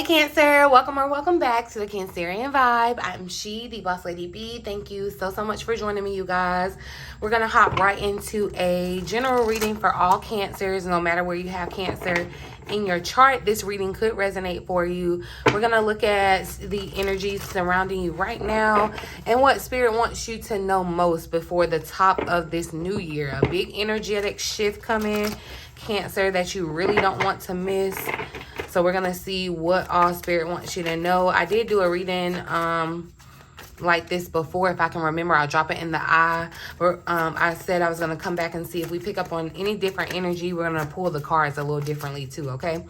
Hey Cancer, welcome or welcome back to the Cancerian Vibe. I'm She, the Boss Lady B. Thank you so much for joining me, you guys. We're going to hop right into a general reading for all Cancers, no matter where you have Cancer in your chart. This reading could resonate for you. We're going to look at the energies surrounding you right now and what Spirit wants you to know most before the top of this new year. A big energetic shift coming, Cancer, that you really don't want to miss. So we're going to see what all Spirit wants you to know. I did do a reading like this before. If I can remember, I'll drop it in the eye. I said I was going to come back and see if we pick up on any different energy. We're going to pull the cards a little differently too, okay?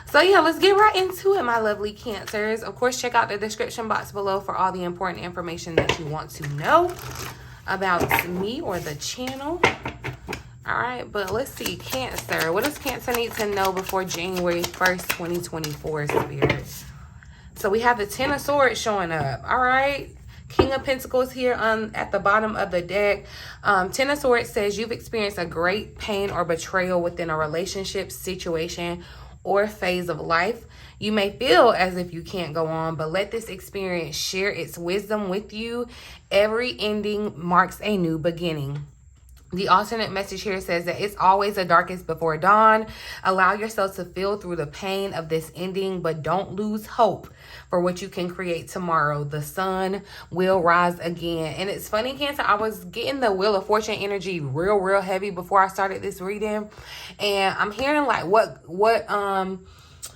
So yeah, let's get right into it, my lovely Cancers. Of course, check out the description box below for all the important information that you want to know about me or the channel. All right, but let's see, Cancer. What does Cancer need to know before January 1st, 2024, Spirit? So we have the Ten of Swords showing up. All right, King of Pentacles here at the bottom of the deck. Ten of Swords says you've experienced a great pain or betrayal within a relationship, situation, or phase of life. You may feel as if you can't go on, but let this experience share its wisdom with you. Every ending marks a new beginning. The alternate message here says that it's always the darkest before dawn. Allow yourself to feel through the pain of this ending, but don't lose hope for what you can create tomorrow. The sun will rise again. And it's funny, Cancer, I was getting the Wheel of Fortune energy real heavy before I started this reading. And I'm hearing like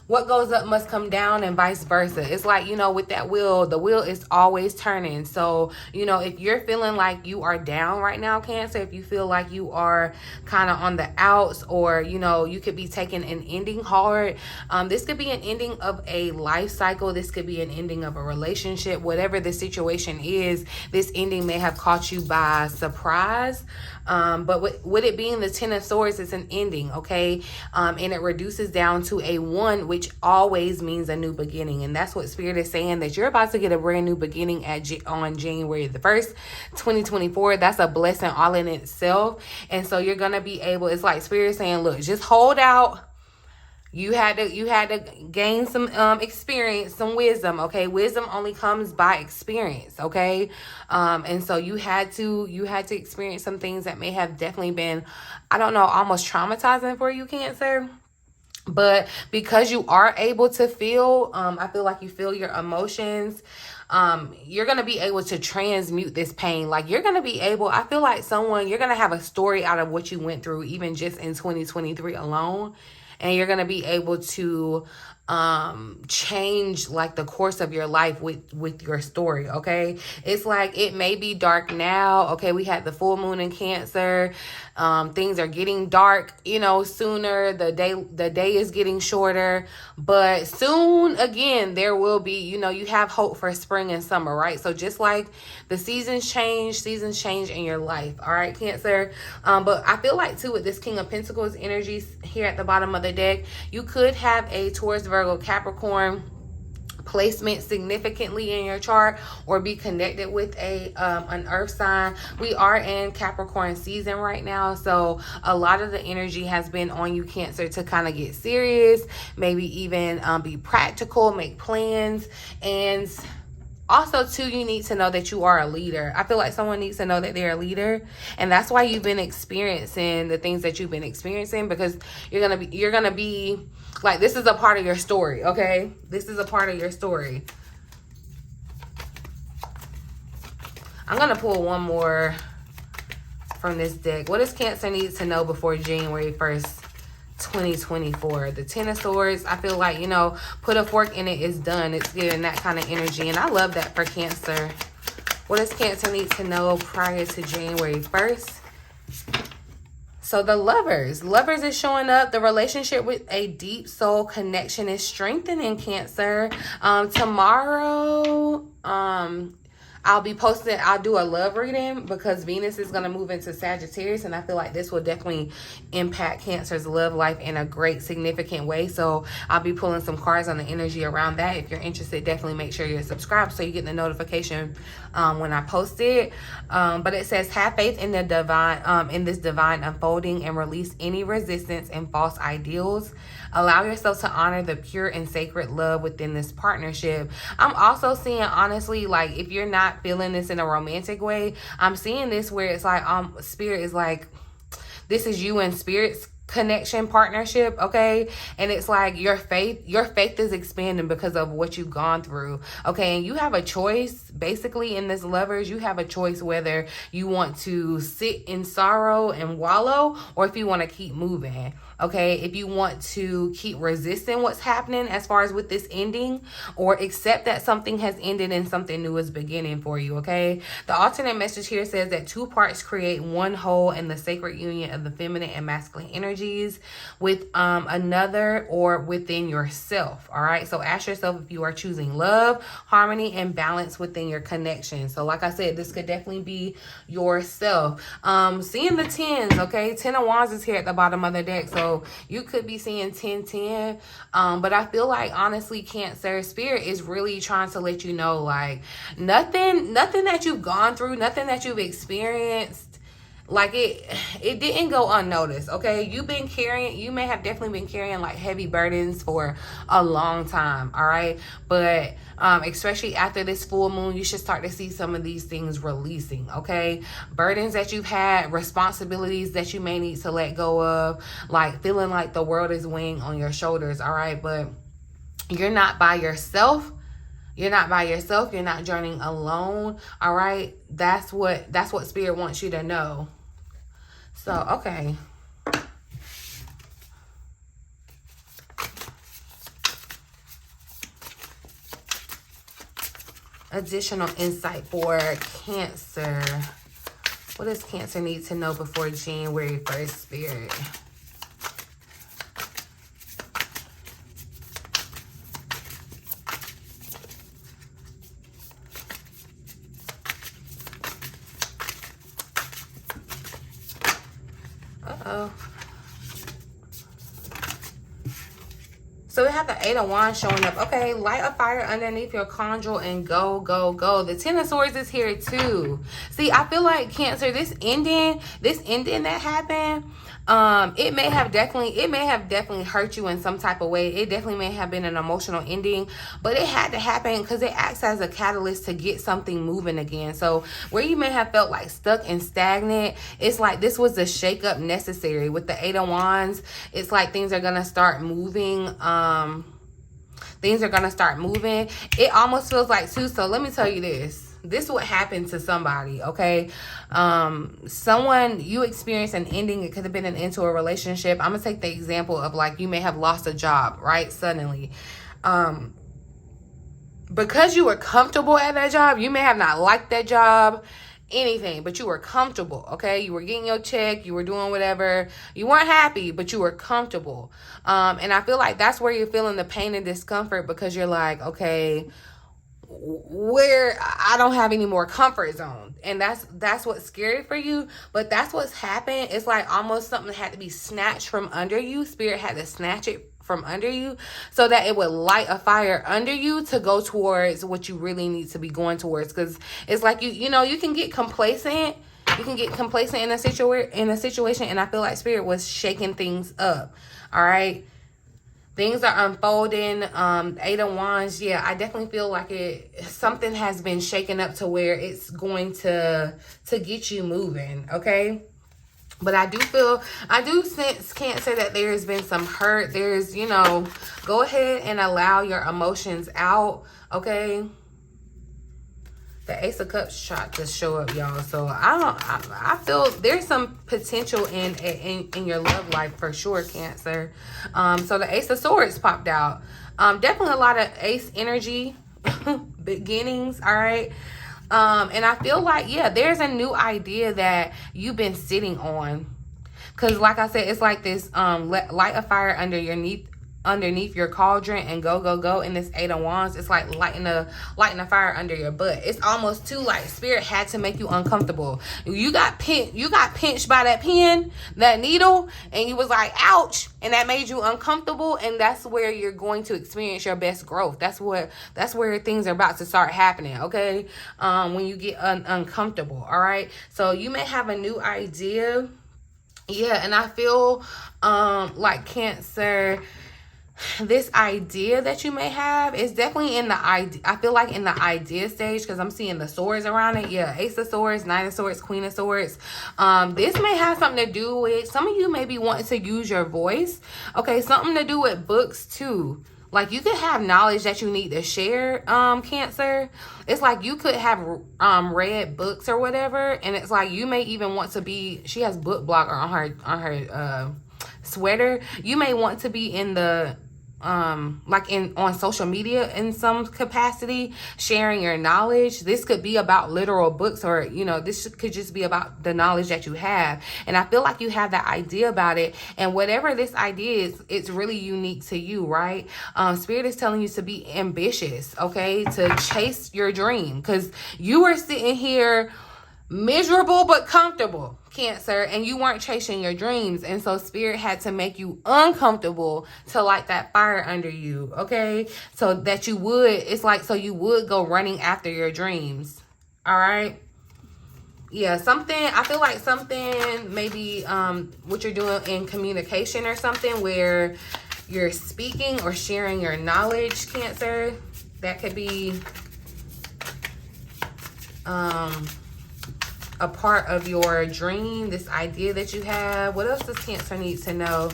what goes up must come down and vice versa. It's like, you know, with that wheel, the wheel is always turning. So, you know, if you're feeling like you are down right now, Cancer, if you feel like you are kind of on the outs, or, you know, you could be taking an ending hard. This could be an ending of a life cycle. This could be an ending of a relationship. Whatever the situation is, this ending may have caught you by surprise. But with it being the Ten of Swords, it's an ending, okay? And it reduces down to a 1, which always means a new beginning. And that's what Spirit is saying, that you're about to get a brand new beginning on January the 1st, 2024. That's a blessing all in itself. And so you're going to be able, it's like Spirit saying, look, just hold out. You had to gain some experience, some wisdom, okay? Wisdom only comes by experience, okay? And so you had to experience some things that may have definitely been, I don't know, almost traumatizing for you, Cancer. But because you are able to feel, I feel like you feel your emotions, you're going to be able to transmute this pain. Like you're going to be able, I feel like you're going to have a story out of what you went through, even just in 2023 alone. And you're going to be able to change like the course of your life with your story, okay? It's like it may be dark now, okay? We had the full moon in Cancer. Things are getting dark, you know, sooner. The day is getting shorter, but soon again there will be, you know, you have hope for spring and summer, right? So just like the seasons change in your life, all right, Cancer? But I feel like too, with this King of Pentacles energies here at the bottom of the deck, you could have a Taurus, Virgo, Capricorn placement significantly in your chart, or be connected with an earth sign. We are in Capricorn season right now, so a lot of the energy has been on you, Cancer, to kind of get serious, maybe even be practical, make plans. And also, too, you need to know that you are a leader. I feel like someone needs to know that they're a leader. And that's why you've been experiencing the things that you've been experiencing, because you're going to be like, this is a part of your story, okay? This is a part of your story. I'm going to pull one more from this deck. What does Cancer need to know before January 1st? 2024. The Ten of Swords, I feel like, you know, put a fork in it, it's done. It's giving that kind of energy, and I love that for Cancer. What does Cancer need to know prior to January 1st? So the Lovers is showing up. The relationship with a deep soul connection is strengthening, Cancer. Tomorrow, I'll do a love reading because Venus is going to move into Sagittarius, and I feel like this will definitely impact Cancer's love life in a great significant way. So I'll be pulling some cards on the energy around that. If you're interested, definitely make sure you're subscribed so you get the notification when I post it. But it says, have faith in the divine, in this divine unfolding, and release any resistance and false ideals. Allow yourself to honor the pure and sacred love within this partnership. I'm also seeing, honestly, like, if you're not feeling this in a romantic way, I'm seeing this where it's like, Spirit is like, this is you and Spirit's connection partnership, okay? And it's like your faith is expanding because of what you've gone through, okay? And you have a choice, basically, in this lovers. You have a choice whether you want to sit in sorrow and wallow, or if you want to keep moving, okay? If you want to keep resisting what's happening as far as with this ending, or accept that something has ended and something new is beginning for you, okay? The alternate message here says that two parts create one whole in the sacred union of the feminine and masculine energies with another or within yourself. All right, so ask yourself if you are choosing love, harmony, and balance within your connection. So like I said, this could definitely be yourself. Seeing the tens, okay? 10 of Wands is here at the bottom of the deck, so you could be seeing 10-10. But I feel like, honestly, Cancer, Spirit is really trying to let you know, like, nothing that you've gone through, nothing that you've experienced, like, it didn't go unnoticed, okay? You may have definitely been carrying like heavy burdens for a long time, all right? But especially after this full moon, you should start to see some of these things releasing, okay? Burdens that you've had, responsibilities that you may need to let go of, like feeling like the world is weighing on your shoulders, all right? But you're not by yourself. You're not by yourself. You're not journeying alone. All right. That's what Spirit wants you to know. So, okay. Additional insight for Cancer. What does Cancer need to know before January 1st, Spirit? So we have the 8 of Wands showing up. Okay, light a fire underneath your conjugal and go, go, go. The 10 of Swords is here too. See, I feel like Cancer, this ending that happened, it may have definitely hurt you in some type of way. It definitely may have been an emotional ending, but it had to happen because it acts as a catalyst to get something moving again. So where you may have felt like stuck and stagnant, it's like this was the shakeup necessary. With the 8 of Wands, it's like things are gonna start moving. Things are gonna start moving. It almost feels like too. So let me tell you this. This would happen to somebody, okay? Someone, you experienced an ending. It could have been an into a relationship. I'm gonna take the example of, like, you may have lost a job, right? Suddenly. Because you were comfortable at that job, you may have not liked that job, anything, but you were comfortable, okay? You were getting your check, you were doing whatever. You weren't happy, but you were comfortable. And I feel like that's where you're feeling the pain and discomfort, because you're like, okay, where I don't have any more comfort zone. And that's what's scary for you. But that's what's happened. It's like almost something had to be snatched from under you. Spirit had to snatch it from under you so that it would light a fire under you to go towards what you really need to be going towards. Because it's like you know, you can get complacent. You can get complacent in a situation, and I feel like Spirit was shaking things up. All right. Things are unfolding. 8 of Wands, yeah, I definitely feel like something has been shaken up to where it's going to get you moving, okay? But I do sense, Cancer, that there has been some hurt. There's, you know, go ahead and allow your emotions out, okay? The Ace of Cups tried to show up, y'all. So I feel there's some potential in your love life for sure, Cancer. So the Ace of Swords popped out. Definitely a lot of ace energy beginnings, all right? And I feel like, yeah, there's a new idea that you've been sitting on. Because like I said, it's like this light a fire underneath your cauldron and go in this 8 of Wands. It's like lighting a fire under your butt. It's almost too like spirit had to make you uncomfortable. You got pinched by that pen, that needle, and you was like, ouch, and that made you uncomfortable, and that's where you're going to experience your best growth. That's where things are about to start happening, okay? When you get uncomfortable, all right? So you may have a new idea. Yeah, and I feel like Cancer, this idea that you may have is definitely in the idea. I feel like in the idea stage, because I'm seeing the swords around it. Yeah, Ace of Swords, Knight of Swords, Queen of Swords. This may have something to do with, some of you may be wanting to use your voice. Okay, something to do with books too. Like you could have knowledge that you need to share, Cancer. It's like you could have read books or whatever, and it's like you may even want to be, she has book blogger on her sweater. You may want to be in the like on social media in some capacity, sharing your knowledge. This could be about literal books, or you know, this could just be about the knowledge that you have. And I feel like you have that idea about it, and whatever this idea is, it's really unique to you, right? Spirit is telling you to be ambitious, okay, to chase your dream, because you are sitting here miserable but comfortable, Cancer, and you weren't chasing your dreams. And so spirit had to make you uncomfortable to light that fire under you, okay? So that you would, it's like, so you would go running after your dreams, all right? Yeah, something, I feel like something, maybe what you're doing in communication or something where you're speaking or sharing your knowledge, Cancer. That could be a part of your dream, this idea that you have. What else does Cancer need to know?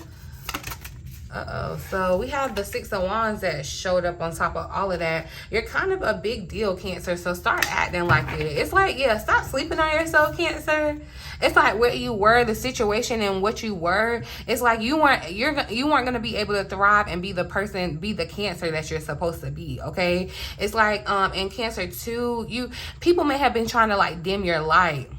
So we have the 6 of Wands that showed up on top of all of that. You're kind of a big deal, Cancer, so start acting like it. It's like, yeah, stop sleeping on yourself, Cancer. It's like what you were, the situation and what you were. It's like you weren't going to be able to thrive and be the person, be the Cancer that you're supposed to be, okay? It's like in Cancer too, people may have been trying to like dim your light.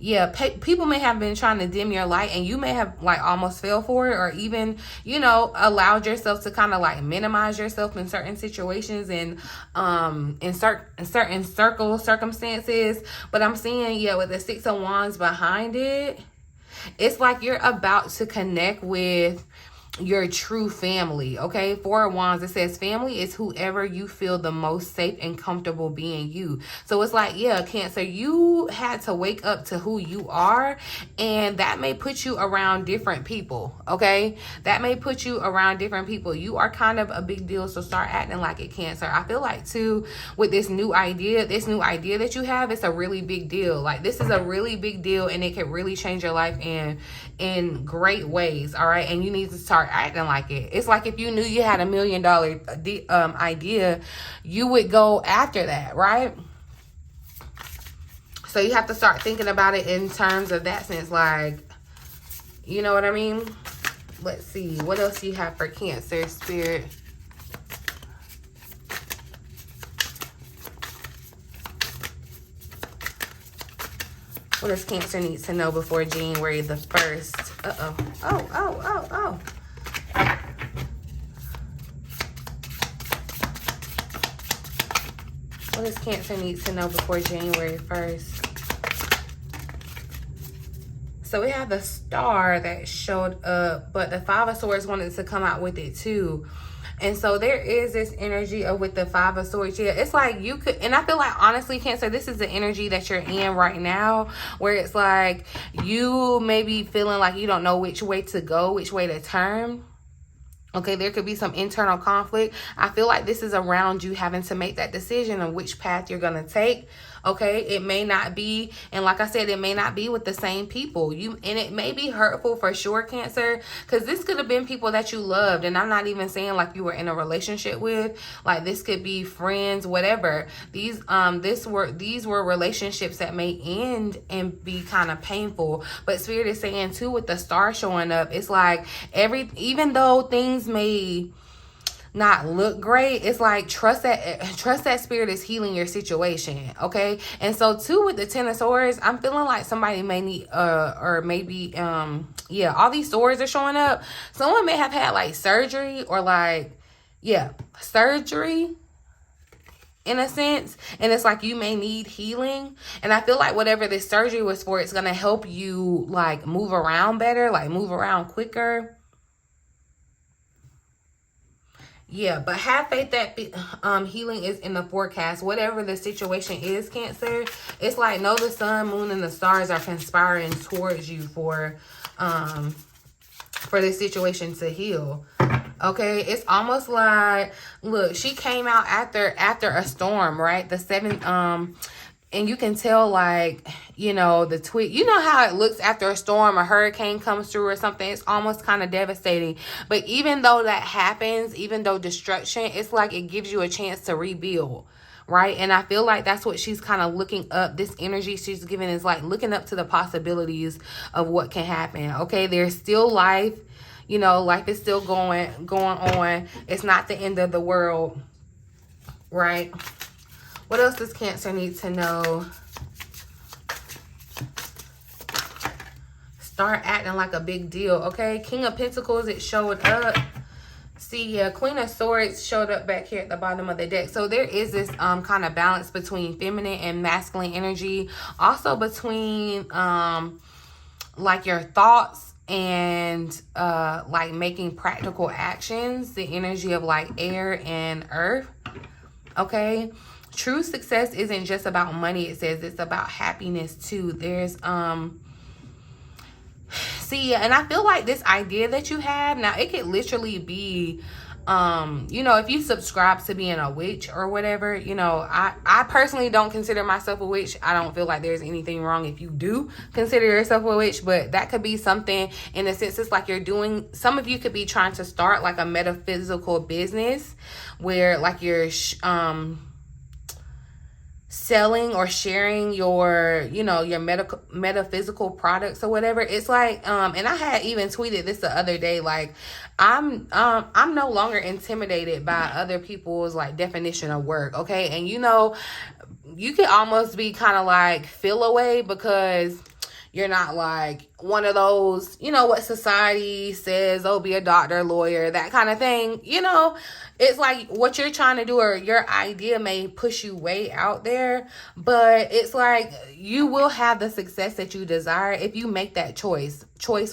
Yeah, people may have been trying to dim your light, and you may have like almost fell for it, or even, you know, allowed yourself to kind of like minimize yourself in certain situations and in certain circumstances. But I'm seeing, yeah, with the 6 of Wands behind it, it's like you're about to connect with your true family, okay? 4 of Wands, it says family is whoever you feel the most safe and comfortable being you. So it's like, yeah, Cancer, you had to wake up to who you are, and that may put you around different people, okay? That may put you around different people. You are kind of a big deal, so start acting like it, Cancer. I feel like too, with this new idea that you have, it's a really big deal. Like this is a really big deal, and it can really change your life in great ways, all right? And you need to start acting like it. It's like if you knew you had $1 million idea, you would go after that, right? So you have to start thinking about it in terms of that sense, like, you know what I mean? Let's see, what else do you have for Cancer, Spirit? What does Cancer need to know before January the 1st? Oh. What does Cancer need to know before January 1st? So we have the Star that showed up, but the 5 of Swords wanted to come out with it too. And so there is this energy of with the 5 of Swords. Yeah, it's like you could, and I feel like honestly, Cancer, this is the energy that you're in right now, where it's like you may be feeling like you don't know which way to go, which way to turn. Okay, there could be some internal conflict. I feel like this is around you having to make that decision of which path you're going to take. Okay, it may not be, and like I said, it may not be with the same people. And it may be hurtful for sure, Cancer, because this could have been people that you loved, and I'm not even saying like you were in a relationship with. Like this could be friends, whatever. These were relationships that may end and be kind of painful. But Spirit is saying too, with the Star showing up, it's like even though things may not look great, it's like trust that spirit is healing your situation, okay? And so too with the Ten of Swords, I'm feeling like somebody may need or maybe yeah, all these swords are showing up. Someone may have had like surgery or like, yeah, surgery in a sense, and it's like you may need healing. And I feel like whatever this surgery was for, it's gonna help you like move around better, like move around quicker. Yeah, but have faith that healing is in the forecast. Whatever the situation is, Cancer, it's like know the sun, moon, and the stars are conspiring towards you for this situation to heal. Okay, it's almost like, look, she came out after a storm, right? The seventh, and you can tell, like, you know, the twig, you know how it looks after a storm, a hurricane comes through or something. It's almost kind of devastating. But even though that happens, even though destruction, it's like it gives you a chance to rebuild, right? And I feel like that's what she's kind of looking up. This energy she's giving is like looking up to the possibilities of what can happen. Okay, there's still life. You know, life is still going on. It's not the end of the world, right? What else does Cancer need to know? Start acting like a big deal, okay? King of Pentacles, it showed up. See, yeah, Queen of Swords showed up back here at the bottom of the deck. So there is this kind of balance between feminine and masculine energy. Also between like your thoughts and like making practical actions, the energy of like air and earth. Okay, true success isn't just about money. It says it's about happiness too. There's see, and I feel like this idea that you have now, it could literally be you know, if you subscribe to being a witch or whatever, you know, I personally don't consider myself a witch. I don't feel like there's anything wrong if you do consider yourself a witch, but that could be something in a sense. It's like you're doing, some of you could be trying to start like a metaphysical business where like you're selling or sharing your, you know, your metaphysical products or whatever. It's like and I had even tweeted this the other day, like I'm no longer intimidated by other people's like definition of work, okay? And you know, you can almost be kind of like feel away because you're not like one of those, you know, what society says, oh, be a doctor, lawyer, that kind of thing. You know, it's like what you're trying to do or your idea may push you way out there, but it's like you will have the success that you desire if you make that choice. Choose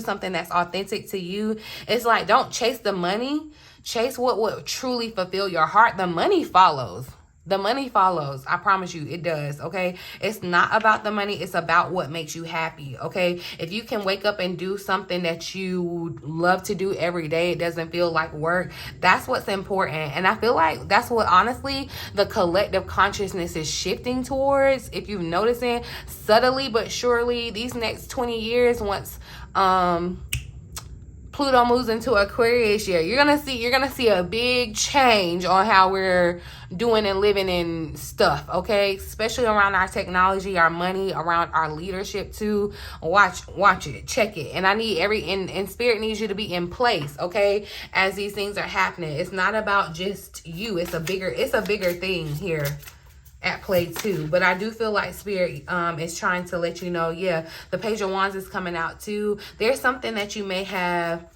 something that's authentic to you. It's like, don't chase the money. Chase what will truly fulfill your heart. The money follows. The money follows. I promise you, it does, okay? It's not about the money. It's about what makes you happy, okay? If you can wake up and do something that you love to do every day, it doesn't feel like work, that's what's important. And I feel like that's what, honestly, the collective consciousness is shifting towards. If you're noticing, subtly but surely, these next 20 years, once Pluto moves into Aquarius year, you're gonna see a big change on how we're doing and living and stuff, okay? Especially around our technology, our money, around our leadership too. Watch it, check it. And I need and spirit needs you to be in place, okay? As these things are happening. It's not about just you. It's a bigger thing here at play too. But I do feel like spirit is trying to let you know, yeah, the Page of Wands is coming out too. There's something that you may have,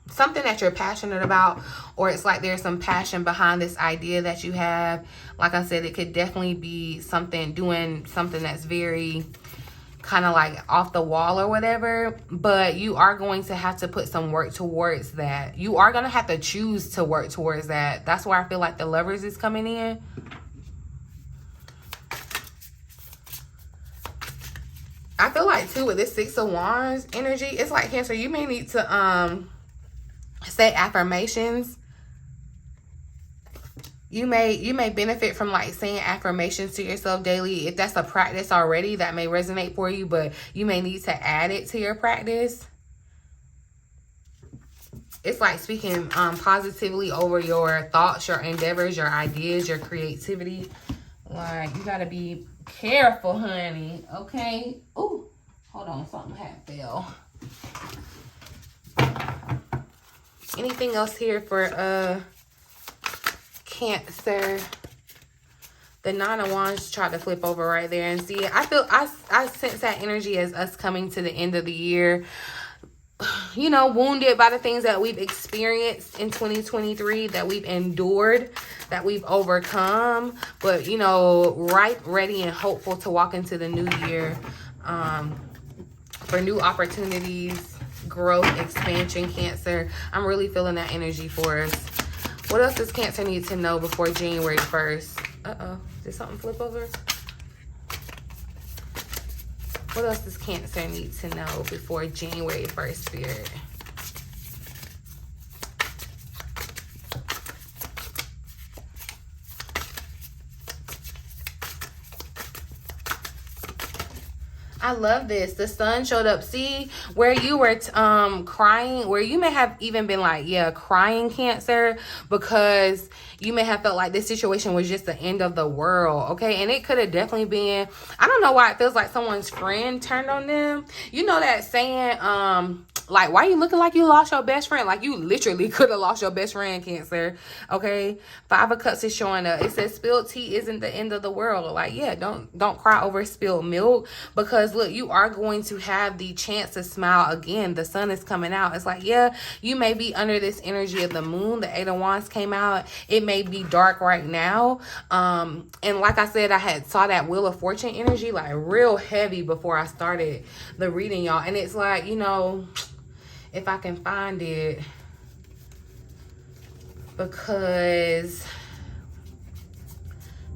something that you're passionate about, or it's like there's some passion behind this idea that you have. Like I said, it could definitely be doing something that's very kind of like off the wall or whatever, but you are going to have to put some work towards that. You are going to have to choose to work towards that. That's why I feel like the Lovers is coming in. I feel like too with this Six of Wands energy, it's like, Cancer, you may need to say affirmations. You may benefit from like saying affirmations to yourself daily. If that's a practice already, that may resonate for you, but you may need to add it to your practice. It's like speaking positively over your thoughts, your endeavors, your ideas, your creativity. Like, you gotta be careful, honey. Okay. Oh, hold on, something had fell. Anything else here for Cancer? The Nine of Wands tried to flip over right there, and see, I sense that energy as us coming to the end of the year, you know, wounded by the things that we've experienced in 2023, that we've endured, that we've overcome, but, you know, ready and hopeful to walk into the new year for new opportunities, growth, expansion, Cancer. I'm really feeling that energy for us. What else does Cancer need to know before January 1st? Did something flip over? What else does Cancer need to know before January 1st, Spirit? I love this. The sun showed up. See, where you were crying, where you may have even been like, yeah, crying, Cancer, because you may have felt like this situation was just the end of the world, okay? And it could have definitely been, I don't know why it feels like someone's friend turned on them. You know that saying, like, why are you looking like you lost your best friend? Like, you literally could have lost your best friend, Cancer, okay? 5 of Cups is showing up. It says spilled tea isn't the end of the world. Like, yeah, don't cry over spilled milk, because look, you are going to have the chance to smile again. The sun is coming out. It's like, yeah, you may be under this energy of the moon. The 8 of Wands came out. It may be dark right now. And like I said, I saw that Wheel of Fortune energy like real heavy before I started the reading, y'all. And it's like, you know, if I can find it, because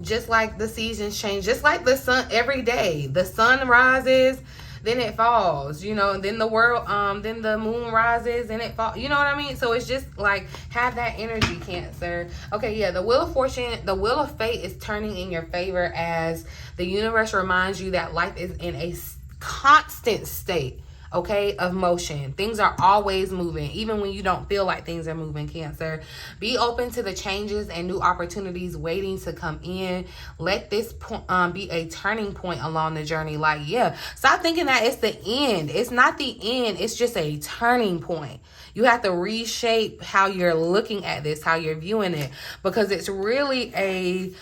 just like the seasons change, just like the sun, every day the sun rises, then it falls, you know, and then the world, then the moon rises and it falls, you know what I mean? So it's just like, have that energy, Cancer. Okay, yeah, the Wheel of Fortune, the Wheel of Fate is turning in your favor as the universe reminds you that life is in a constant state, okay, of motion. Things are always moving, even when you don't feel like things are moving, Cancer. Be open to the changes and new opportunities waiting to come in. Let this be a turning point along the journey. Like, yeah, stop thinking that it's the end. It's not the end. It's just a turning point. You have to reshape how you're looking at this, how you're viewing it, because it's really a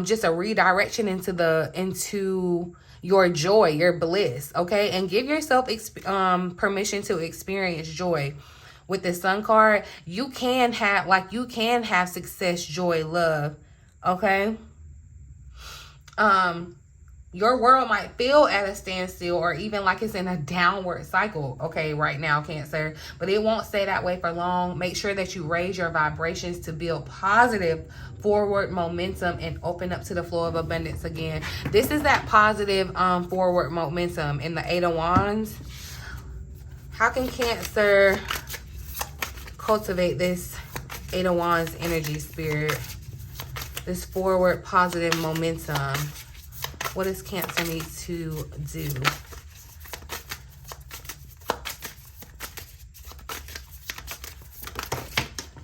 just a redirection into your joy, your bliss, okay? And give yourself permission to experience joy. With the Sun card, you can have success, joy, love, okay? Your world might feel at a standstill or even like it's in a downward cycle, okay, right now, Cancer. But it won't stay that way for long. Make sure that you raise your vibrations to build positive forward momentum and open up to the flow of abundance again. This is that positive forward momentum in the 8 of Wands. How can Cancer cultivate this 8 of Wands energy, Spirit? This forward positive momentum. What does Cancer need to do?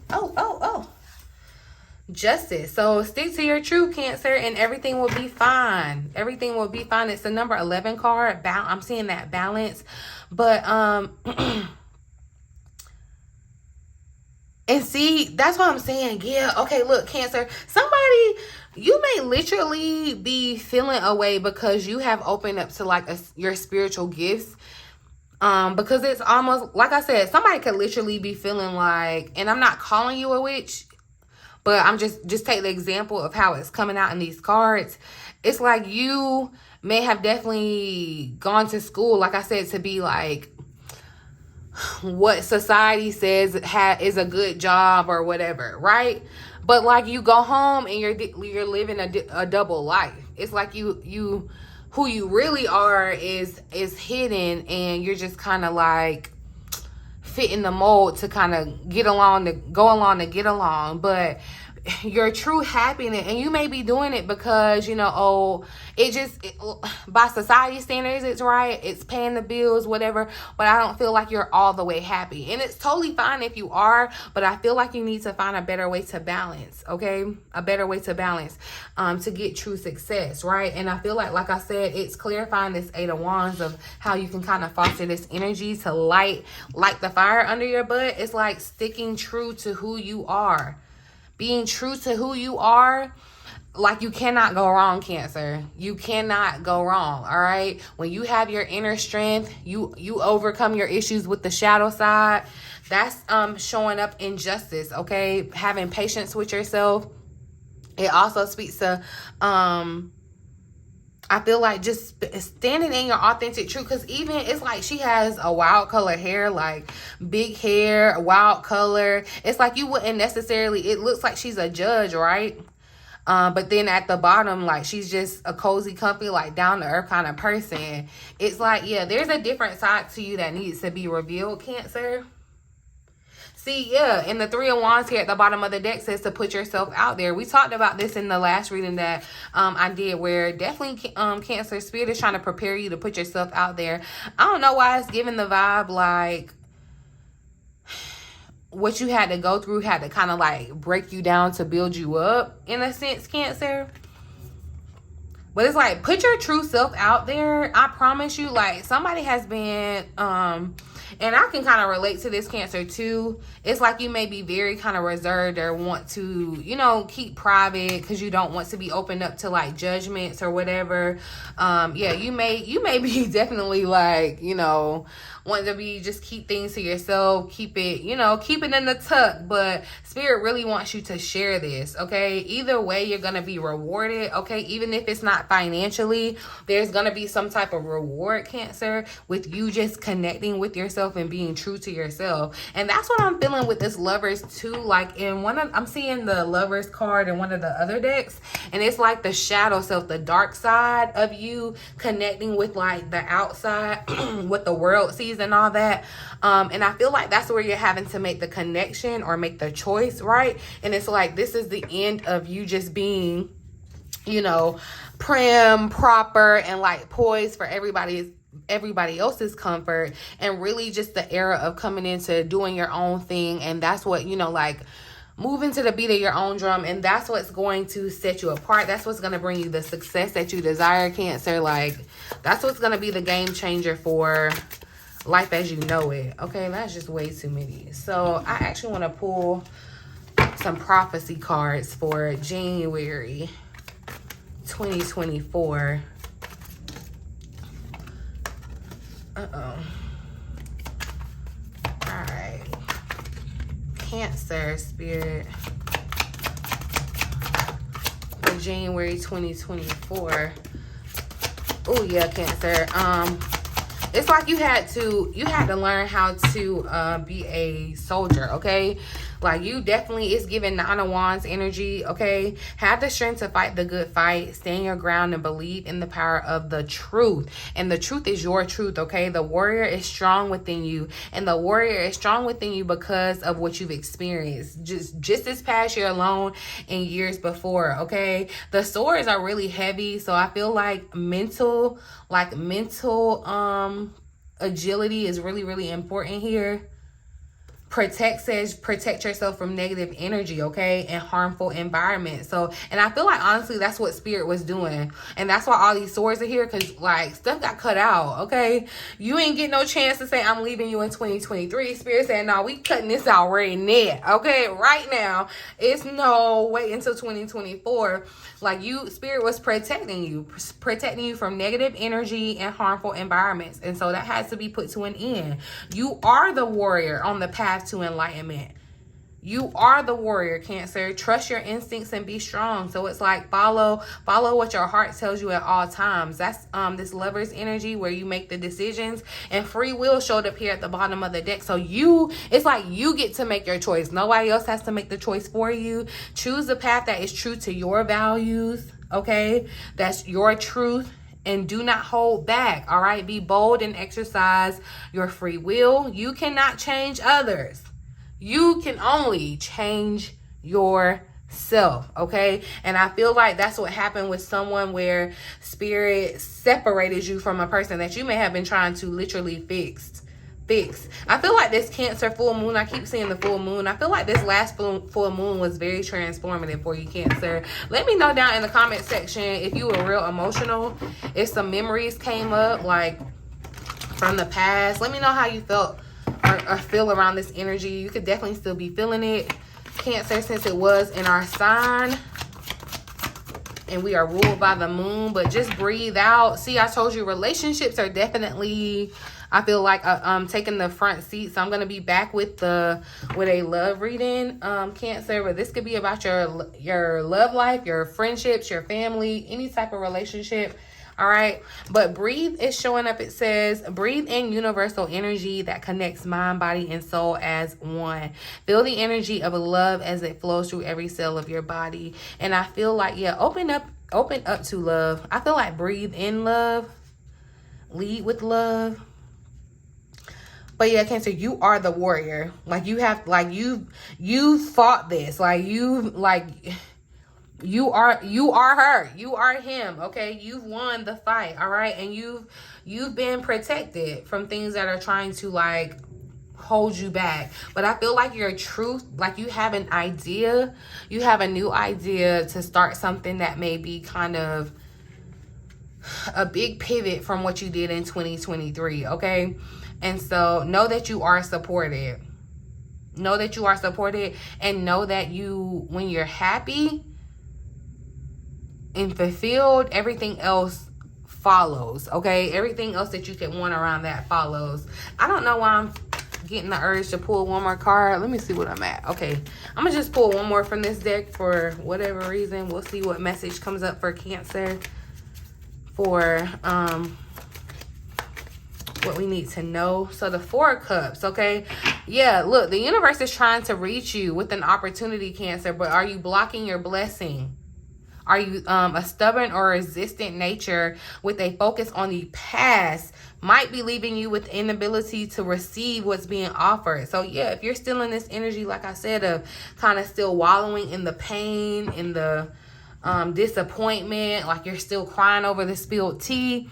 Oh. Justice. So stick to your truth, Cancer, and everything will be fine. Everything will be fine. It's the number 11 card. I'm seeing that balance. But, and see, that's what I'm saying. Yeah, okay, look, Cancer, you may literally be feeling a way because you have opened up to like your spiritual gifts. Because it's almost, like I said, somebody could literally be feeling like, and I'm not calling you a witch, but I'm just take the example of how it's coming out in these cards. It's like you may have definitely gone to school, like I said, to be like what society says is a good job or whatever, right? But like you go home and you're living a double life. It's like you who you really are is hidden, and you're just kind of like fitting the mold to kind of go along to get along. But your true happiness. And you may be doing it because, you know, oh, by society standards, it's right, it's paying the bills, whatever, but I don't feel like you're all the way happy. And it's totally fine if you are, but I feel like you need to find a better way to balance, okay? A better way to balance to get true success, right? And I feel like I said, it's clarifying this Eight of Wands of how you can kind of foster this energy to light the fire under your butt. It's like sticking true to who you are. Being true to who you are, like, you cannot go wrong, Cancer. You cannot go wrong, all right? When you have your inner strength, you overcome your issues with the shadow side. That's showing up in justice, okay? Having patience with yourself. It also speaks to, I feel like just standing in your authentic truth, because even it's like she has a wild color hair, like big hair, wild color. It's like you wouldn't necessarily, it looks like she's a judge, right? But then at the bottom, like, she's just a cozy, comfy, like down to earth kind of person. It's like, yeah, there's a different side to you that needs to be revealed, Cancer. See, yeah, and the Three of Wands here at the bottom of the deck says to put yourself out there. We talked about this in the last reading that I did, where definitely Cancer, Spirit is trying to prepare you to put yourself out there. I don't know why it's giving the vibe like what you had to go through had to kind of like break you down to build you up, in a sense, Cancer. But it's like, put your true self out there. I promise you, like, somebody has been and I can kind of relate to this, Cancer, too. It's like you may be very kind of reserved or want to, you know, keep private because you don't want to be opened up to, like, judgments or whatever. Yeah, you may be definitely, like, you know, wanting to be, just keep things to yourself, keep it, you know, keep it in the tuck. But Spirit really wants you to share this, okay? Either way, you're going to be rewarded, okay? Even if it's not financially, there's going to be some type of reward, Cancer, with you just connecting with yourself and being true to yourself. And that's what I'm feeling with this Lovers too. Like, in one of, I'm seeing the Lovers card in one of the other decks, and it's like the shadow self, the dark side of you connecting with, like, the outside, what the world sees and all that. And I feel like that's where you're having to make the connection or make the choice, right? And it's like, this is the end of you just being, you know, prim, proper, and like poised for everybody else's comfort, and really just the era of coming into doing your own thing. And that's what, you know, like, moving to the beat of your own drum, and that's what's going to set you apart. That's what's going to bring you the success that you desire, Cancer. Like, that's what's going to be the game changer for life as you know it. Okay, that's just way too many. So I actually want to pull some prophecy cards for January 2024. All right, Cancer, Spirit, for January 2024. Oh yeah, Cancer. It's like you had to learn how to be a soldier, okay? Like, you definitely, it's giving Nine of Wands energy, okay? Have the strength to fight the good fight, stand your ground, and believe in the power of the truth. And the truth is your truth, okay? The warrior is strong within you, and the warrior is strong within you because of what you've experienced just this past year alone and years before, okay? The swords are really heavy, so I feel like mental agility is really, really important here. Protect yourself from negative energy, okay, and harmful environments. So, and I feel like, honestly, that's what Spirit was doing, and that's why all these swords are here, because, like, stuff got cut out, okay? You ain't get no chance to say, I'm leaving you in 2023. Spirit said, no, we cutting this out right now, okay? Right now. It's no wait until 2024. Like, Spirit was protecting you from negative energy and harmful environments, and so that has to be put to an end. You are the warrior on the path to enlightenment. You are the warrior, Cancer. Trust your instincts and be strong. So it's like, follow what your heart tells you at all times. That's this Lover's energy where you make the decisions, and free will showed up here at the bottom of the deck. So it's like you get to make your choice. Nobody else has to make the choice for you. Choose the path that is true to your values, okay? That's your truth. And do not hold back, all right? Be bold and exercise your free will. You cannot change others. You can only change yourself. self, okay? And I feel like that's what happened with someone, where spirit separated you from a person that you may have been trying to literally fix. I feel like this Cancer full moon, I keep seeing the full moon. I feel like this last full moon was very transformative for you, Cancer. Let me know down in the comment section if you were real emotional, if some memories came up like from the past. Let me know how you felt or feel around this energy. You could definitely still be feeling it, Cancer, since it was in our sign and we are ruled by the moon. But just breathe out. See, I told you relationships are definitely, I feel like taking the front seat. So I'm going to be back with a love reading, Cancer. But this could be about your love life, your friendships, your family, any type of relationship. All right. But breathe is showing up. It says, breathe in universal energy that connects mind, body, and soul as one. Feel the energy of love as it flows through every cell of your body. And I feel like, yeah, open up to love. I feel like breathe in love, lead with love. But yeah, Cancer, you are the warrior. Like, you have, like, you fought this. Like, you are her, you are him, okay? You've won the fight, all right? And you've been protected from things that are trying to like hold you back. But I feel like your truth, like you have an idea, you have a new idea to start something that may be kind of a big pivot from what you did in 2023, okay? And so know that you are supported. Know that you are supported, and know that when you're happy and fulfilled, everything else follows, okay? Everything else that you can want around that follows. I don't know why I'm getting the urge to pull one more card. Let me see what I'm at. Okay, I'm gonna just pull one more from this deck for whatever reason. We'll see what message comes up for Cancer for what we need to know. So the Four of Cups, okay? Yeah, look, the universe is trying to reach you with an opportunity, Cancer, but are you blocking your blessing? Are you a stubborn or resistant nature with a focus on the past might be leaving you with inability to receive what's being offered? So yeah, if you're still in this energy, like I said, of kind of still wallowing in the pain, in the disappointment, like you're still crying over the spilled tea,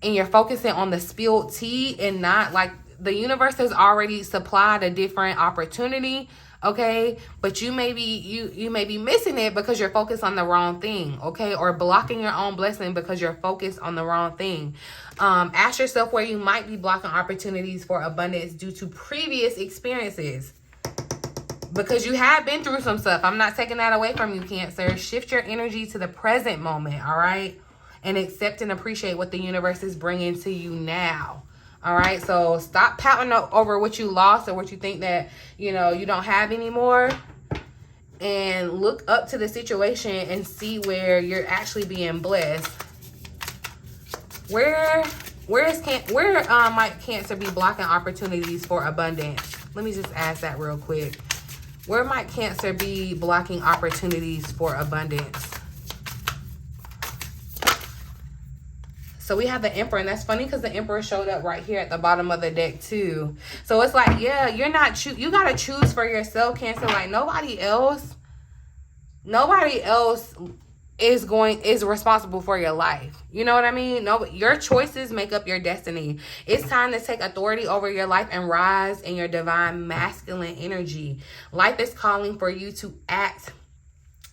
and you're focusing on the spilled tea and not, like, the universe has already supplied a different opportunity, okay? But you may be missing it because you're focused on the wrong thing, okay? Or blocking your own blessing because you're focused on the wrong thing. Ask yourself where you might be blocking opportunities for abundance due to previous experiences, because you have been through some stuff. I'm not taking that away from you, Cancer. Shift your energy to the present moment, all right? And accept and appreciate what the universe is bringing to you now. All right, so stop pouting over what you lost or what you think that, you don't have anymore. And look up to the situation and see where you're actually being blessed. Where might Cancer be blocking opportunities for abundance? Let me just ask that real quick. Where might Cancer be blocking opportunities for abundance? So we have the Emperor, and that's funny because the Emperor showed up right here at the bottom of the deck too. So it's like, yeah, you got to choose for yourself, Cancer. Like nobody else is responsible for your life. You know what I mean? No, your choices make up your destiny. It's time to take authority over your life and rise in your divine masculine energy. Life is calling for you to act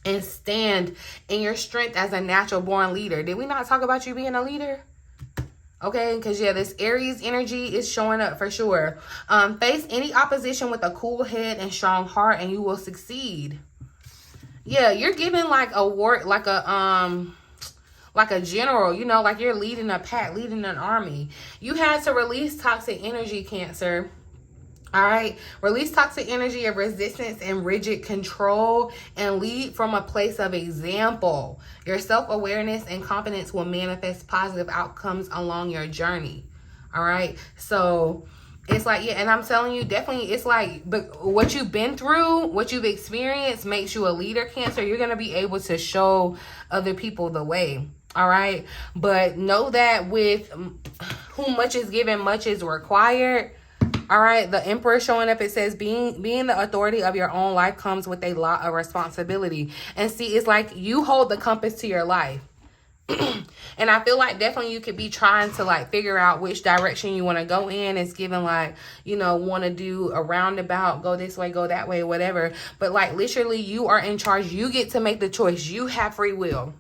and stand in your strength as a natural born leader. Did we not talk about you being a leader? Okay, because yeah, this Aries energy is showing up for sure. Face any opposition with a cool head and strong heart, and you will succeed. Yeah, you're giving like a general, like you're leading a pack, leading an army. You had to release toxic energy, Cancer. All right, release toxic energy of resistance and rigid control and lead from a place of example. Your self-awareness and confidence will manifest positive outcomes along your journey. All right, so it's like, yeah, and I'm telling you, definitely, it's like what you've been through, what you've experienced makes you a leader, Cancer. You're going to be able to show other people the way. All right, but know that with whom much is given, much is required. All right, the Emperor showing up. It says being the authority of your own life comes with a lot of responsibility. And see, it's like you hold the compass to your life. And I feel like definitely you could be trying to like figure out which direction you want to go in. It's given like, you know, want to do a roundabout, go this way, go that way, whatever. But like literally you are in charge. You get to make the choice. You have free will.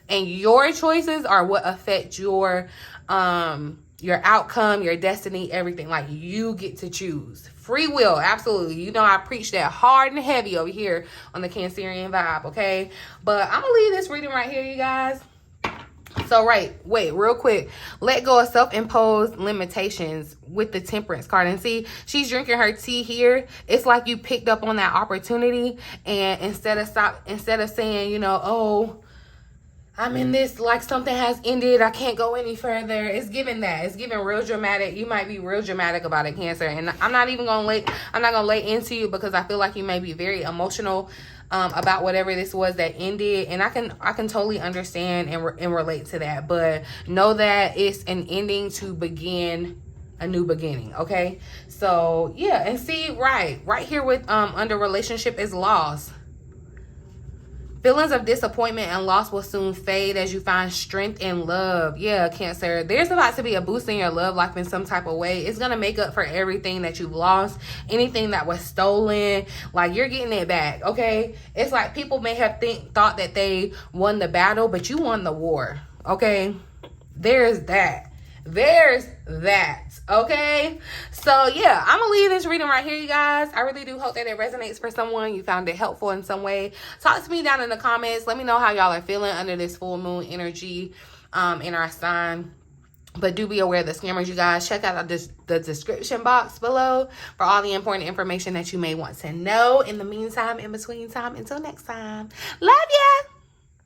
And your choices are what affect your outcome, your destiny, everything. Like you get to choose. Free will, absolutely. You know, I preach that hard and heavy over here on the Cancerian vibe, okay? But I'm going to leave this reading right here, you guys. So, wait, real quick. Let go of self-imposed limitations with the Temperance card. And see, she's drinking her tea here. It's like you picked up on that opportunity. And instead of saying, you know, oh, I'm in this, like something has ended, I can't go any further. It's giving that. It's giving real dramatic. You might be real dramatic about it, Cancer. And I'm not gonna lay into you because I feel like you may be very emotional about whatever this was that ended. And I can totally understand and relate to that. But know that it's an ending to begin a new beginning, okay? So yeah, and see, right here with under relationship is loss. Feelings of disappointment and loss will soon fade as you find strength in love. Yeah, Cancer. There's about to be a boost in your love life in some type of way. It's going to make up for everything that you've lost. Anything that was stolen. Like, you're getting it back, okay? It's like people may have thought that they won the battle, but you won the war, okay? There's that. Okay? So, yeah, I'm going to leave this reading right here, you guys. I really do hope that it resonates for someone. You found it helpful in some way. Talk to me down in the comments. Let me know how y'all are feeling under this full moon energy in our sign. But do be aware of the scammers, you guys. Check out the description box below for all the important information that you may want to know. In the meantime, in between time, until next time. Love ya!